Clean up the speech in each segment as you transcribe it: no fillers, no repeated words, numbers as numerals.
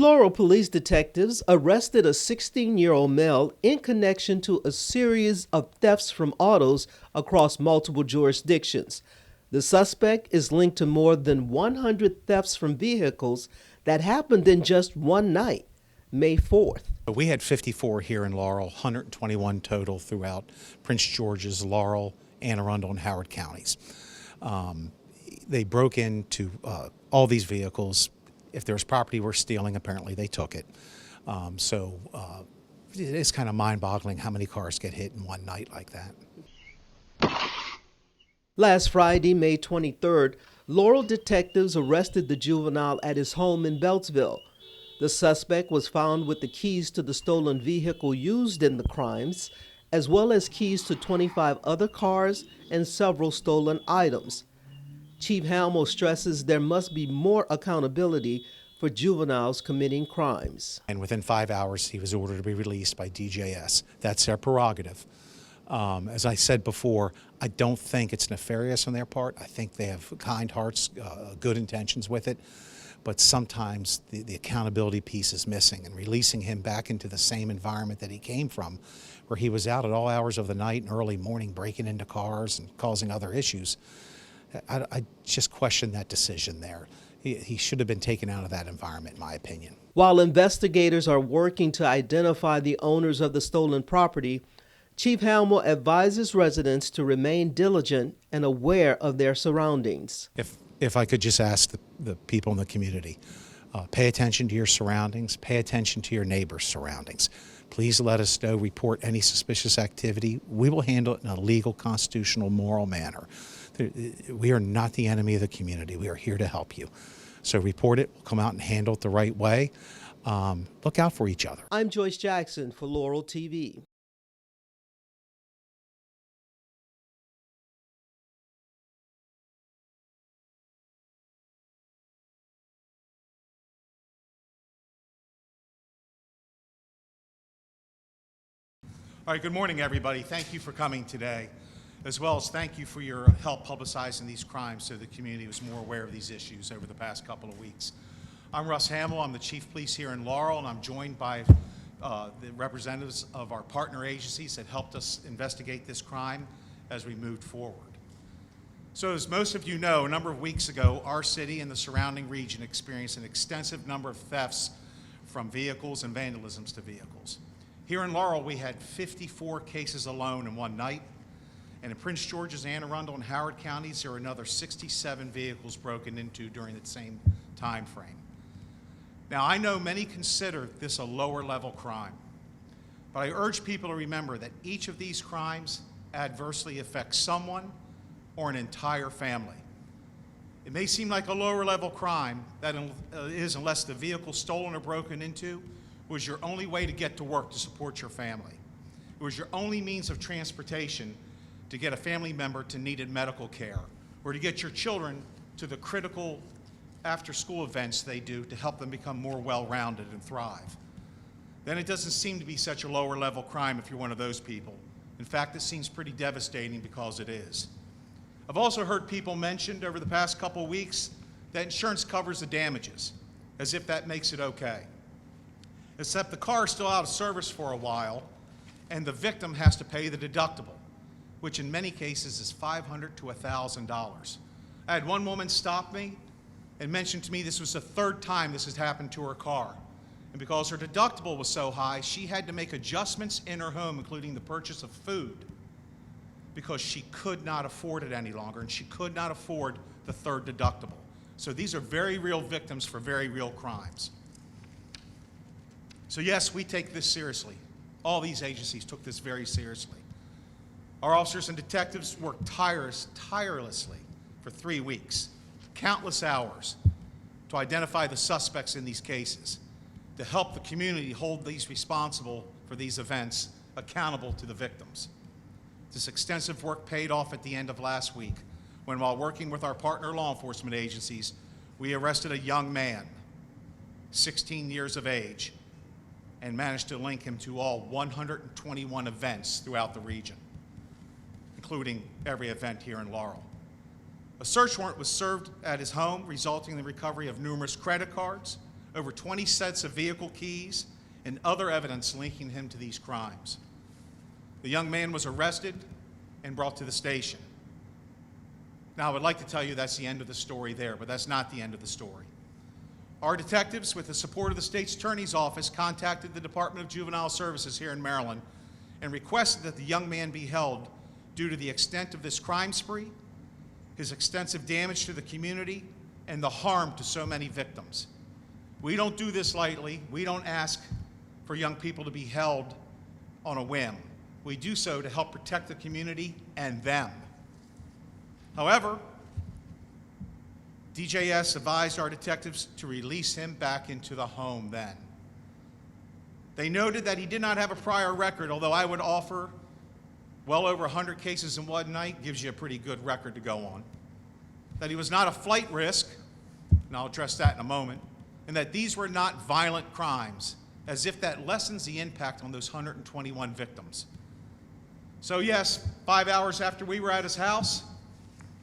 Laurel Police Detectives arrested a 16-year-old male in connection to a series of thefts from autos across multiple jurisdictions. The suspect is linked to more than 100 thefts from vehicles that happened in just one night, May 4th. We had 54 here in Laurel, 121 total throughout Prince George's, Laurel, Anne Arundel, and Howard counties. They broke into all these vehicles. If there was property worth stealing, apparently they took it. It is kind of mind-boggling how many cars get hit in one night like that. Last Friday, May 23rd, Laurel detectives arrested the juvenile at his home in Beltsville. The suspect was found with the keys to the stolen vehicle used in the crimes, as well as keys to 25 other cars and several stolen items. Chief Hamill stresses there must be more accountability for juveniles committing crimes. And within 5 hours, he was ordered to be released by DJS. That's their prerogative. As I said before, I don't think it's nefarious on their part. I think they have kind hearts, good intentions with it. But sometimes the accountability piece is missing, and releasing him back into the same environment that he came from, where he was out at all hours of the night and early morning breaking into cars and causing other issues. I just question that decision there. He should have been taken out of that environment, in my opinion. While investigators are working to identify the owners of the stolen property, Chief Hamill advises residents to remain diligent and aware of their surroundings. If I could just ask the people in the community, pay attention to your surroundings, pay attention to your neighbors' surroundings. Please let us know, report any suspicious activity. We will handle it in a legal, constitutional, moral manner. We are not the enemy of the community. We are here to help you. So report it, we'll come out and handle it the right way. Look out for each other. I'm Joyce Jackson for Laurel TV. All right, good morning, everybody. Thank you for coming today, as well as thank you for your help publicizing these crimes so the community was more aware of these issues over the past couple of weeks. I'm Russ Hamill. I'm the Chief of Police here in Laurel, and I'm joined by the representatives of our partner agencies that helped us investigate this crime as we moved forward. So as most of you know, a number of weeks ago, our city and the surrounding region experienced an extensive number of thefts from vehicles and vandalisms to vehicles. Here in Laurel, we had 54 cases alone in one night, and in Prince George's, Anne Arundel, and Howard counties, there were another 67 vehicles broken into during the same time frame. Now, I know many consider this a lower level crime, but I urge people to remember that each of these crimes adversely affects someone or an entire family. It may seem like a lower level crime, that is, unless the vehicle stolen or broken into was your only way to get to work to support your family. It was your only means of transportation to get a family member to needed medical care, or to get your children to the critical after-school events they do to help them become more well-rounded and thrive. Then it doesn't seem to be such a lower level crime if you're one of those people. In fact, it seems pretty devastating because it is. I've also heard people mentioned over the past couple weeks that insurance covers the damages, as if that makes it okay. Except the car is still out of service for a while, and the victim has to pay the deductible, which in many cases is $500 to $1,000. I had one woman stop me and mention to me this was the third time this has happened to her car. And because her deductible was so high, she had to make adjustments in her home, including the purchase of food, because she could not afford it any longer, and she could not afford the third deductible. So these are very real victims for very real crimes. So yes, we take this seriously. All these agencies took this very seriously. Our officers and detectives worked tirelessly for 3 weeks, countless hours, to identify the suspects in these cases, to help the community hold these responsible for these events accountable to the victims. This extensive work paid off at the end of last week, when while working with our partner law enforcement agencies, we arrested a young man, 16 years of age, and managed to link him to all 121 events throughout the region, including every event here in Laurel. A search warrant was served at his home, resulting in the recovery of numerous credit cards, over 20 sets of vehicle keys, and other evidence linking him to these crimes. The young man was arrested and brought to the station. Now, I would like to tell you that's the end of the story there, but that's not the end of the story. Our detectives, with the support of the state's attorney's office, contacted the Department of Juvenile Services here in Maryland and requested that the young man be held due to the extent of this crime spree, his extensive damage to the community, and the harm to so many victims. We don't do this lightly. We don't ask for young people to be held on a whim. We do so to help protect the community and them. However, DJS advised our detectives to release him back into the home then. They noted that he did not have a prior record, although I would offer well over 100 cases in one night gives you a pretty good record to go on. That he was not a flight risk, and I'll address that in a moment, and that these were not violent crimes, as if that lessens the impact on those 121 victims. So yes, 5 hours after we were at his house,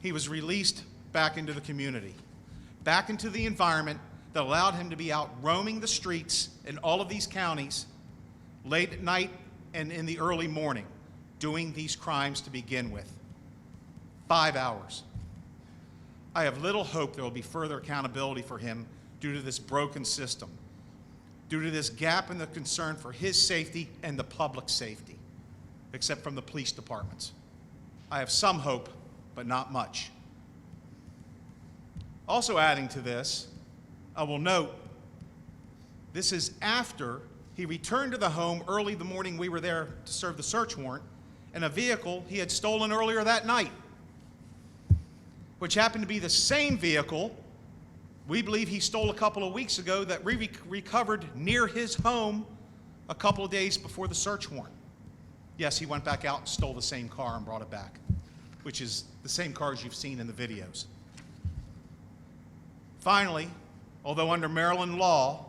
he was released back into the community, back into the environment that allowed him to be out roaming the streets in all of these counties late at night and in the early morning, doing these crimes to begin with. 5 hours. I have little hope there will be further accountability for him due to this broken system, due to this gap in the concern for his safety and the public safety, except from the police departments. I have some hope, but not much. Also adding to this, I will note, this is after he returned to the home early the morning we were there to serve the search warrant, in a vehicle he had stolen earlier that night, which happened to be the same vehicle we believe he stole a couple of weeks ago that we recovered near his home a couple of days before the search warrant. Yes, he went back out and stole the same car and brought it back, which is the same cars you've seen in the videos. Finally, although under Maryland law,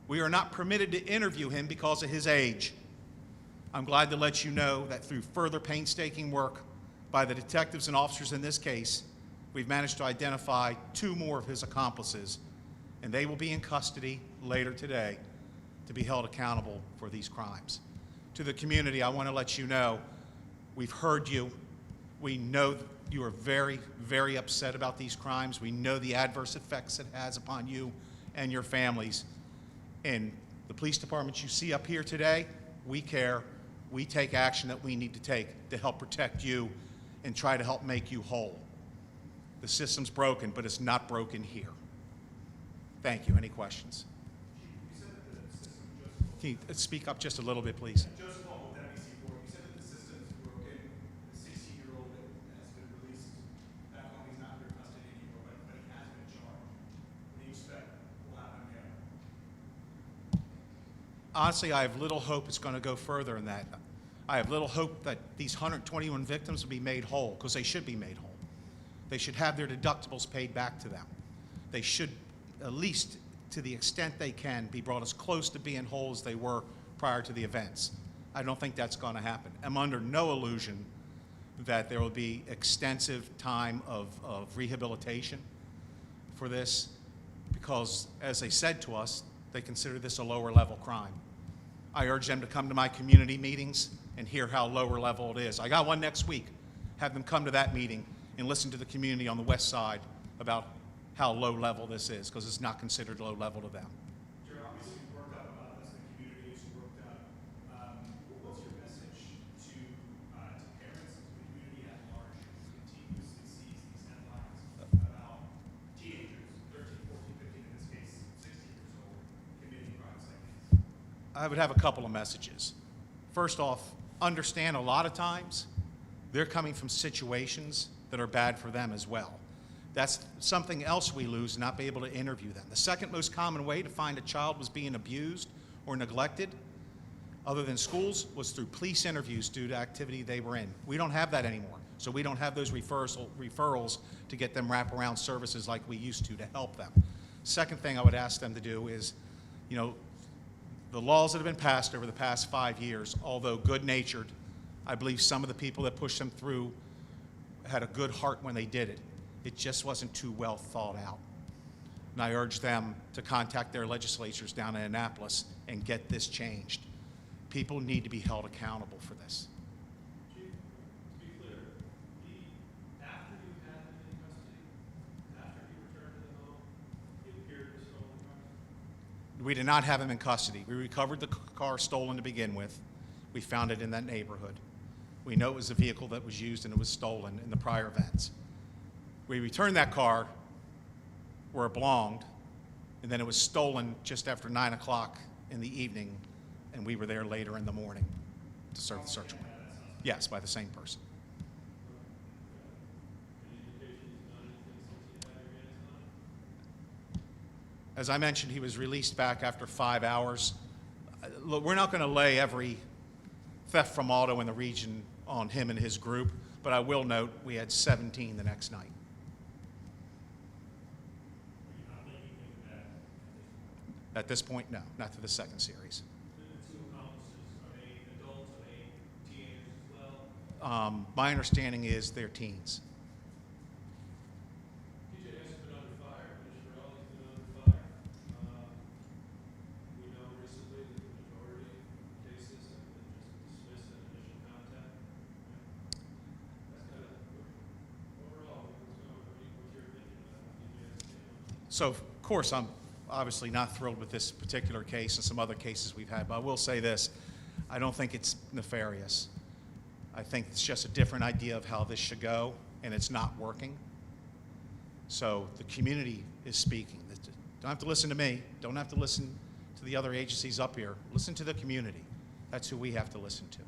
we are not permitted to interview him because of his age, I'm glad to let you know that through further painstaking work by the detectives and officers in this case, we've managed to identify 2 more of his accomplices, and they will be in custody later today to be held accountable for these crimes. To the community, I want to let you know, we've heard you. We know you are very, very upset about these crimes. We know the adverse effects it has upon you and your families. And the police departments you see up here today, we care. We take action that we need to take to help protect you and try to help make you whole. The system's broken, but it's not broken here. Thank you. Any questions? Can you speak up just a little bit, please? Joseph Hall with NBC4. You said that the system's broken. The 16-year-old has been released back home. He's not under custody anymore, but he has been charged. What do you expect will happen there? Honestly, I have little hope it's going to go further than that. I have little hope that these 121 victims will be made whole, because they should be made whole. They should have their deductibles paid back to them. They should, at least to the extent they can, be brought as close to being whole as they were prior to the events. I don't think that's going to happen. I'm under no illusion that there will be extensive time of rehabilitation for this, because, as they said to us, they consider this a lower level crime. I urge them to come to my community meetings and hear how lower level it is. I got one next week. Have them come to that meeting and listen to the community on the west side about how low level this is, because it's not considered low level to them. You're obviously worked up about this. The community is worked up. What's your message to parents and to the community at large who continuously sees these headlines about teenagers, 13, 14, 15, in this case, 16 years old, committing crimes like these? I would have a couple of messages. First off, understand a lot of times they're coming from situations that are bad for them as well. That's something else we lose, not be able to interview them. The second most common way to find a child was being abused or neglected, other than schools, was through police interviews due to activity they were in. We don't have that anymore, so we don't have those referrals to get them wraparound services like we used to help them. Second thing I would ask them to do is, the laws that have been passed over the past 5 years, although good-natured, I believe some of the people that pushed them through had a good heart when they did it. It just wasn't too well thought out. And I urge them to contact their legislatures down in Annapolis and get this changed. People need to be held accountable for this. Chief, to be clear, after you had him in custody, after he returned to the home, he appeared with stolen cars? We did not have him in custody. We recovered the car stolen to begin with. We found it in that neighborhood. We know it was a vehicle that was used and it was stolen in the prior events. We returned that car where it belonged, and then it was stolen just after 9 o'clock in the evening, and we were there later in the morning to serve the search warrant. Yes, by the same person. Any indication he's done anything since you had your hands on him? As I mentioned, he was released back after 5 hours. Look, we're not going to lay every theft from auto in the region on him and his group, but I will note we had 17 the next night. You're not linking him to that? At this point, no, not to the second series. The two accomplices, are they adults, are they teenagers as well? My understanding is they're teens. TJ has been under fire, Commissioner Rowley's been under fire. We know recently that the majority of cases have been just dismissed at initial contact. That's kind of, overall, what's your opinion about TJ's stand? So, of course, I'm obviously not thrilled with this particular case and some other cases we've had, but I will say this. I don't think it's nefarious. I think it's just a different idea of how this should go, and it's not working. So the community is speaking. Don't have to listen to me. Don't have to listen to the other agencies up here. Listen to the community. That's who we have to listen to.